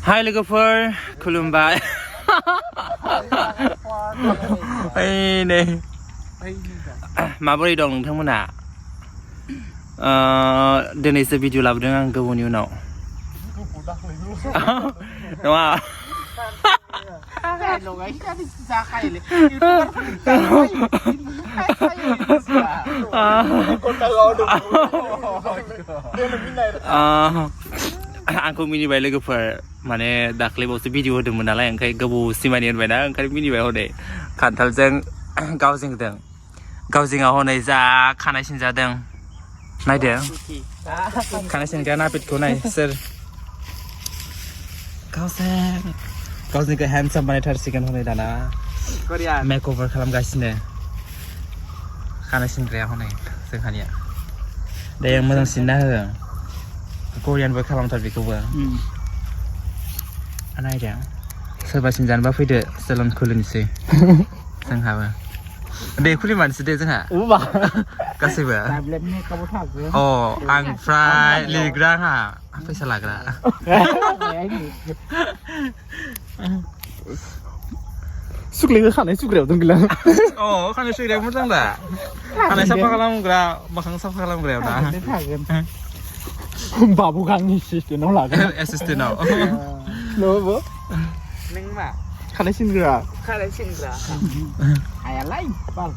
Hai लोगोफोर खुलुमबाय नै माबोरै दं नोंथांमोना दिनैसो भिडिअ लाबोदों आं गोबावनि उनाव नङा आंखौ मिनिबाय लोगोफोर माने दाख्लैबावसो भिडिअ होदोंमोन नालाय ओंखाय गोबाव सिमानि होनबायना ओंखायनो मिनिबाय हनै खान्थालजों गावजिंजों गावजिङाव हनै जा खानाय सिनजादों नायदो खानाय सिनग्रा नापितखौ नाय सोर गावजिंखौ हेन्डसाम बानायथारसिगोन हनै दाना मेकअभार खालामगासिनो खानाय सिनग्राया हनै जोंहानिया दे मोजां सिनना हो करियानबो खालामथार बेखौबो नायदो सोरबा सिनजानोबा फैदो सोलों खुलिनोसै जोंहाबो दे खुलिमानोसै दे जोंहा गासैबो अ आमफ्राय लिरग्रा आंहा फैसा लाग्रा सुग्लायखौ खानाय सुग्रायाव दंगोला अ खानाय सुग्रायाव मोजां दा खानाय साफा खालामग्रा मोखां साफा खालामग्रायाव दा बाबु गांनि एसिस्टेन्टआव लागोन एसिस्टेन्टआव न'बो नों मा खानाय सिनग्रा खानाय सिनग्रा हायालाय बाल